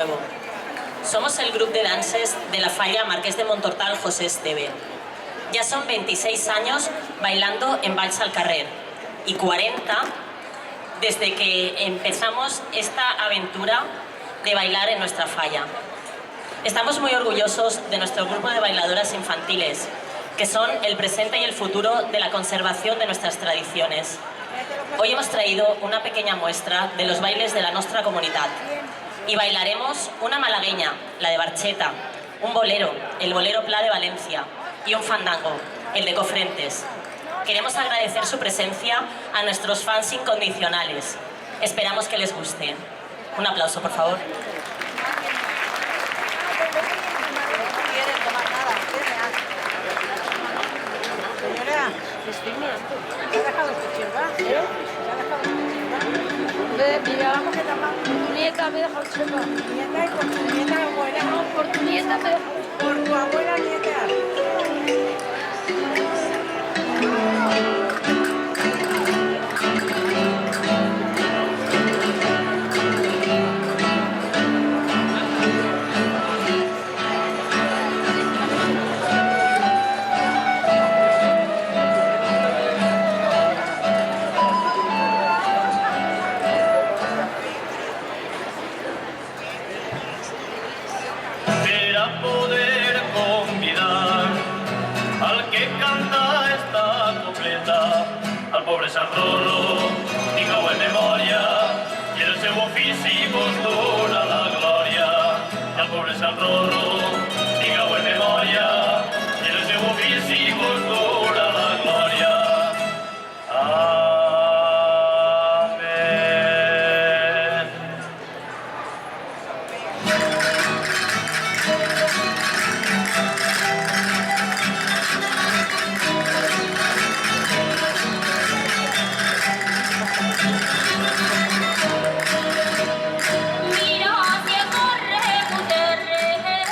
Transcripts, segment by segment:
Nuevo. Somos el grupo de danses de la falla Marqués de Montortal José Esteve. Ya son 26 años bailando en Vals al Carrer y 40 desde que empezamos esta aventura de bailar en nuestra falla. Estamos muy orgullosos de nuestro grupo de bailadoras infantiles, que son el presente y el futuro de la conservación de nuestras tradiciones. Hoy hemos traído una pequeña muestra de los bailes de la nostra comunidad y bailaremos una malagueña, la de Barcheta, un bolero, el bolero Pla de Valencia, y un fandango, el de Cofrentes. Queremos agradecer su presencia a nuestros fans incondicionales. Esperamos que les guste. Un aplauso, por favor. Señora, estoy mirando. ¿Se ha dejado este chirba? ¿Se ha dejado este chirba? Mira, vamos que por tu nieta me he dejado el chirba. ¿Nieta y por tu nieta abuela? No, por tu nieta me he dejado. Por tu abuela nieta. Poder convidar al que canta esta copleta, al pobre Sant Rorro, tingueu en memòria, i el seu ofici vos dona la glòria. I al pobre Sant Rorro, tingueu en memòria, i el seu ofici vos dona la glòria. Mira hacia corre Guterres,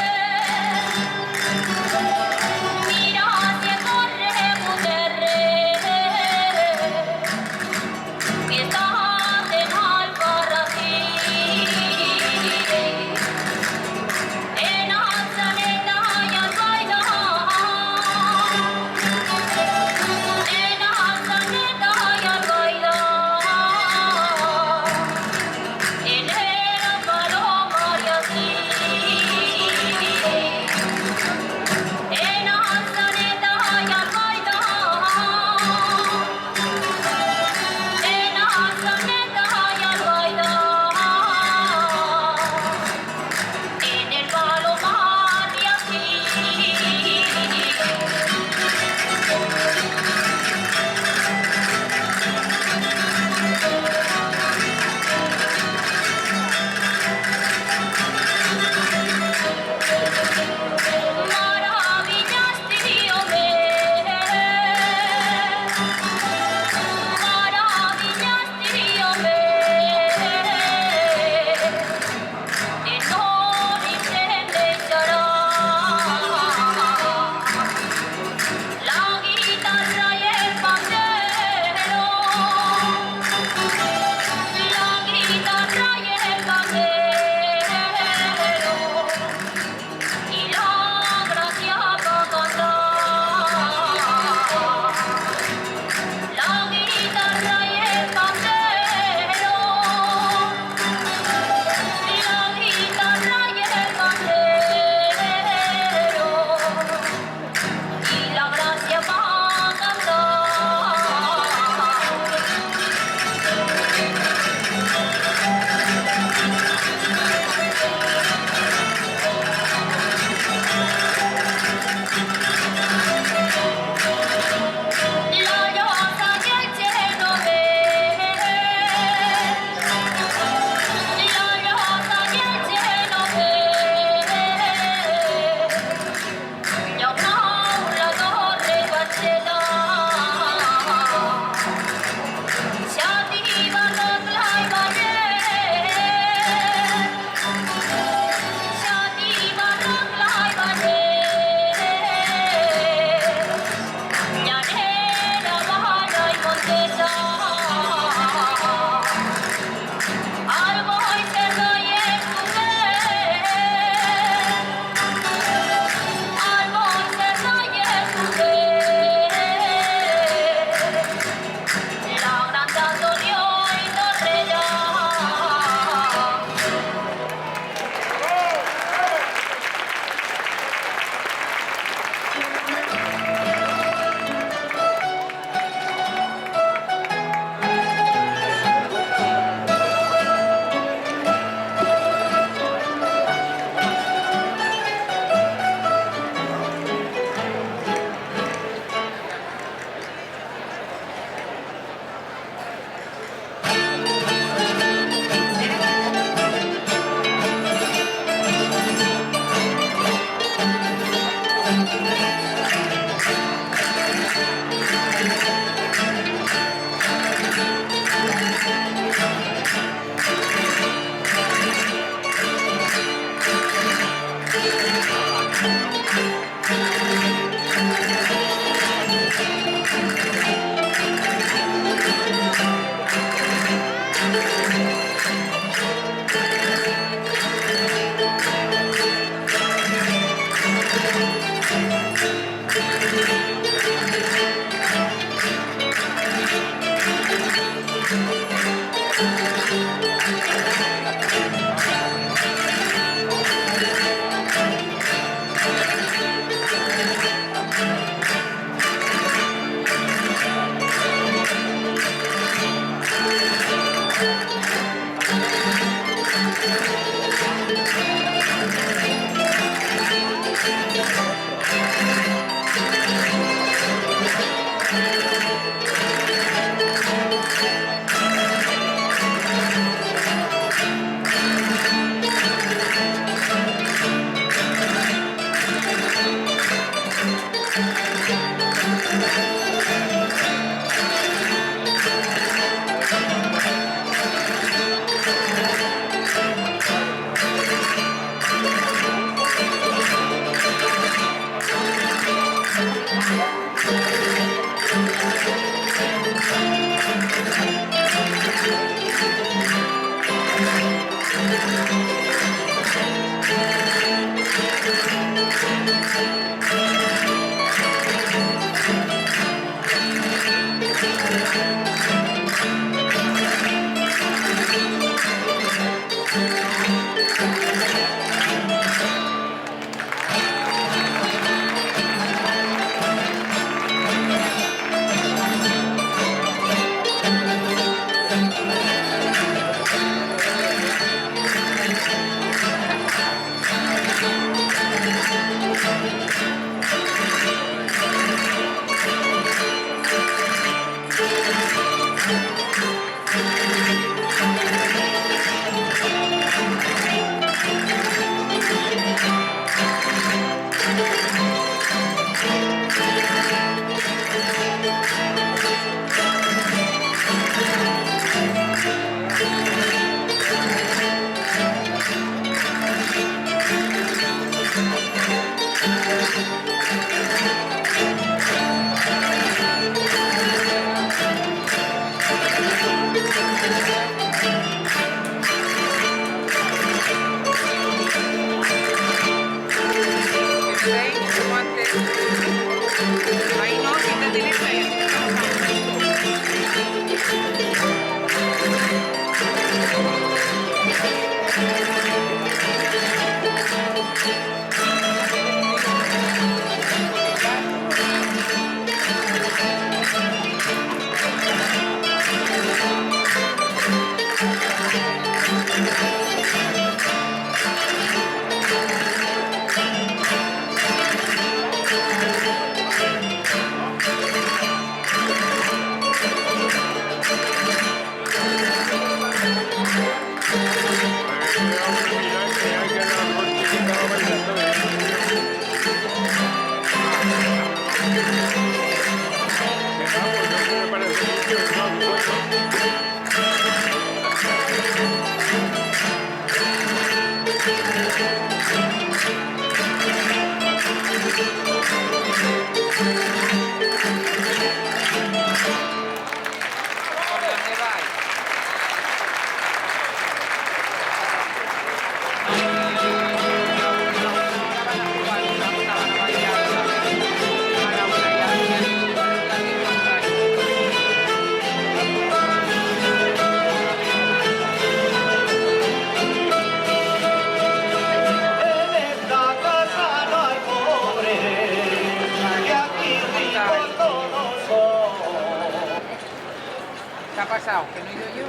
¿Qué ha pasado? ¿Que no he ido yo?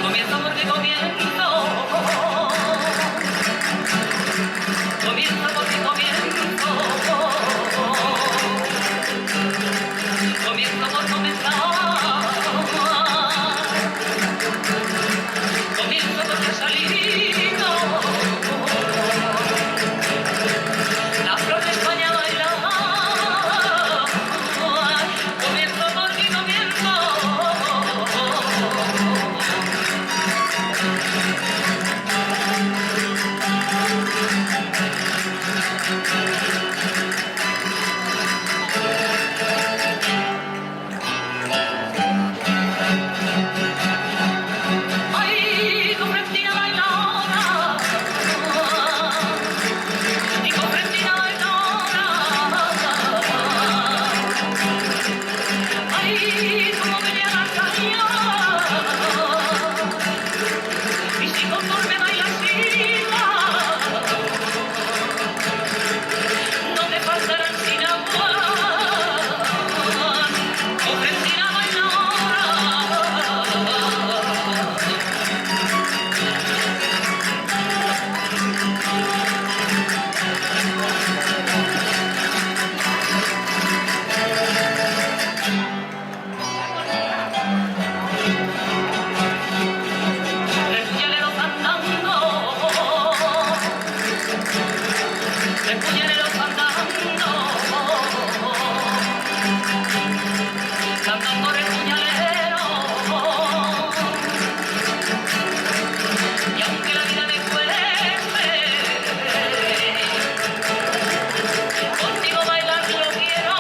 Comienzo porque comienzo. Comienzo porque comienzo. Comienzo por comenzar. Comienzo porque ha salido la flor de España a bailar. Comienzo porque comienzo. Ay, comprendida bailona, y comprendida bailona. Ay, como venía la caña, y si conforme baila así, no te faltarán sin agua, comprendida bailona. Repuñaleros andando, repuñaleros andando, cantando repuñaleros. Y aunque la vida me cueste, contigo bailar lo quiero.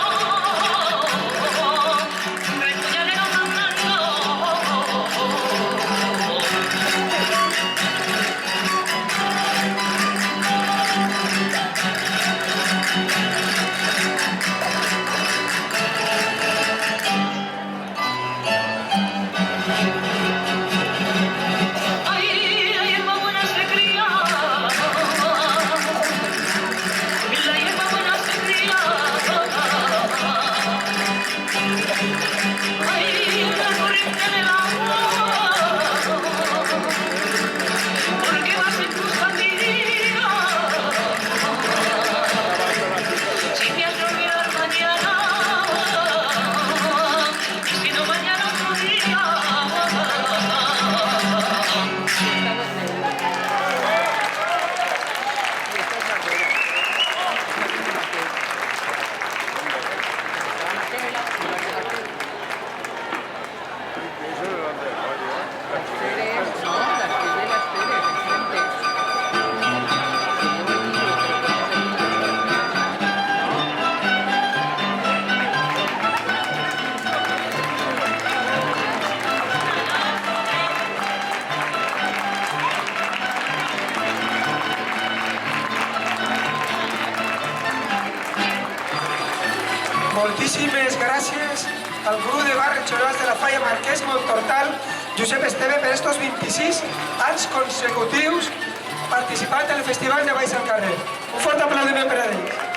Repuñaleros andando. Ay, la hierba buena se cría, la hierba buena se cría. Ay, la corriente del agua, porque vas en tus zapatillas. Si te has de olvidar mañana, y si no mañana otro día. Moltíssimes gràcies al grup de barri Xeròs de la Falla Marquès Montortal, Josep Esteve, per estos 26 anys consecutius participant en el Festival de Baix al Carrer. Un fort aplaudiment per a ells.